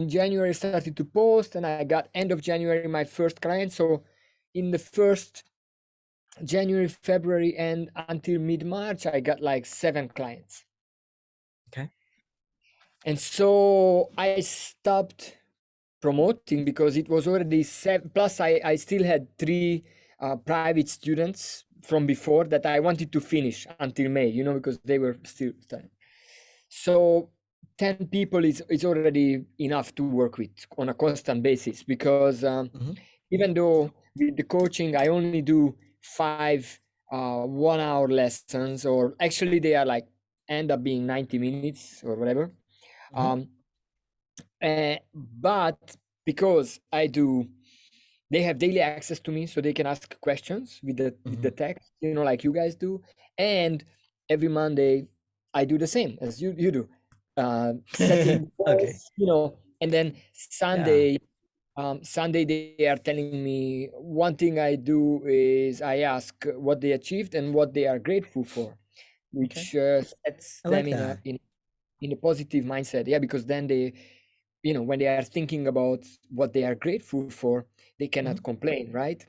in January I started to post, and I got end of January my first client. So in the first January, February, and until mid-March, I got like 7 clients. Okay. And so I stopped promoting because it was already 7. Plus, I still had 3 private students from before that I wanted to finish until May, you know, because they were still studying. So 10 people is already enough to work with on a constant basis, because even though with the coaching I only do 5 1-hour lessons, or actually they are like end up being 90 minutes or whatever. But because they have daily access to me, so they can ask questions with the text, you know, like you guys do. And every Monday I do the same as you do, setting Okay. goals, you know. And then Yeah. Sunday they are telling me, one thing I do is I ask what they achieved and what they are grateful for, Okay. which sets I them like in that. a positive mindset. Yeah, because then they, you know, when they are thinking about what they are grateful for, they cannot complain, right?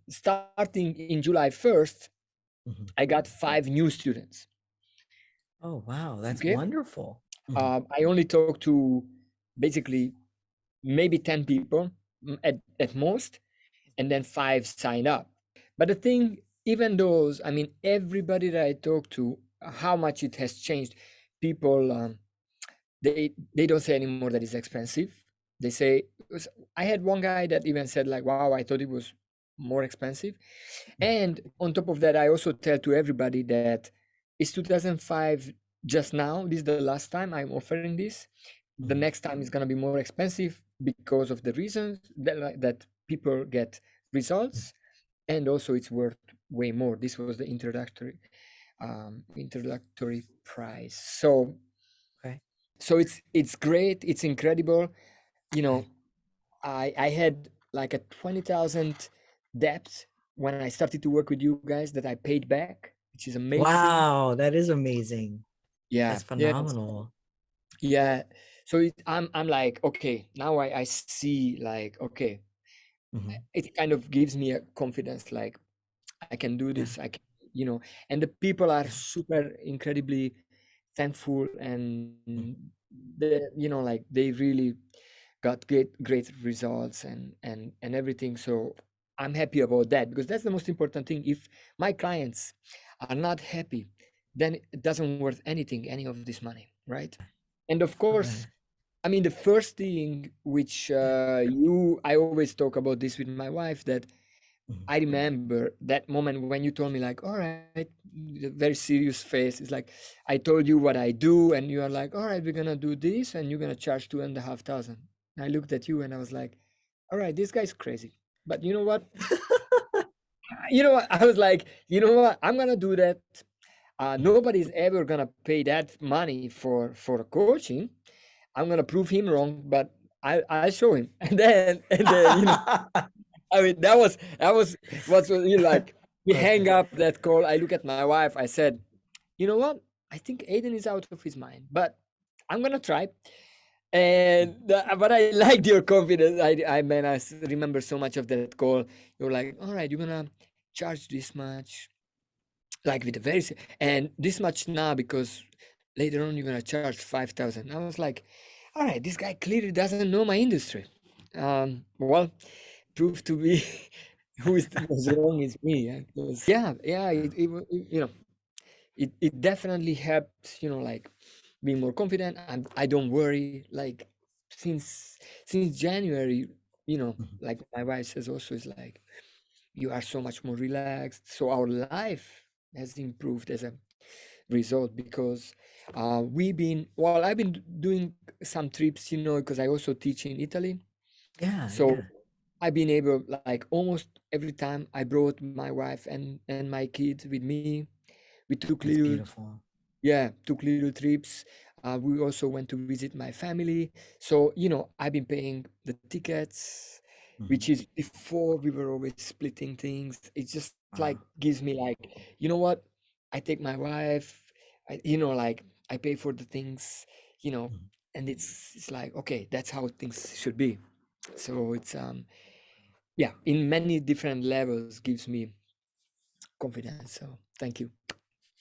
Starting in July 1st, I got 5 new students. Oh, wow. That's Okay. wonderful. I only talked to basically maybe 10 people at most, and then 5 signed up. But the thing, even those, I mean, everybody that I talked to, how much it has changed. People, they don't say anymore that it's expensive. They say, I had one guy that even said like, wow, I thought it was more expensive. And on top of that, I also tell to everybody that it's 2005 just now. This is the last time I'm offering this. The next time is going to be more expensive because of the reasons that people get results, and also it's worth way more. This was the introductory price. So Okay. it's great, it's incredible. You know, I had like a 20,000 debt when I started to work with you guys that I paid back, which is amazing. Wow, that is amazing. Yeah, That's yeah, phenomenal. yeah. So I'm like, okay, now I see like, okay, it kind of gives me a confidence, like I can do Yeah. this, I can, you know. And the people are Yeah. super incredibly thankful, and they, you know, like they really got great results and everything. So I'm happy about that, because that's the most important thing. If my clients are not happy, then it doesn't worth anything, any of this money, right? And of course, Right. I mean, the first thing which I always talk about this with my wife, that I remember that moment when you told me like, all right, the very serious face. It's like, I told you what I do, and you are like, all right, we're gonna do this, and you're gonna charge 2,500. I looked at you and I was like, all right, this guy's crazy. But you know what? You know what? I was like, you know what? I'm gonna do that. Nobody's ever gonna pay that money for a coaching. I'm gonna prove him wrong, but I'll show him. And then you know, I mean, that was what's you know, like. We hang Okay. up that call. I look at my wife. I said, you know what? I think Aiden is out of his mind, but I'm gonna try. But I liked your confidence. I man, remember so much of that call. You're like, all right, you're gonna charge this much, like with the and this much now, because later on you're gonna charge 5,000. I was like, all right, this guy clearly doesn't know my industry. Well, proved to be was wrong is me. Yeah, yeah, you know, it definitely helped, you know, like being more confident. I don't worry, like since January, you know, like my wife says also, is like, you are so much more relaxed. So our life has improved as a result, because I've been doing some trips, you know, because I also teach in Italy. Yeah, So yeah. I've been able, like almost every time I brought my wife and my kids with me. We took That's little, beautiful. yeah, took little trips. We also went to visit my family. So, you know, I've been paying the tickets, which is before we were always splitting things. It just like Wow. gives me like, you know what? I take my wife, you know, like I pay for the things, you know, and it's like, okay, that's how things should be. So it's yeah, in many different levels gives me confidence. So thank you.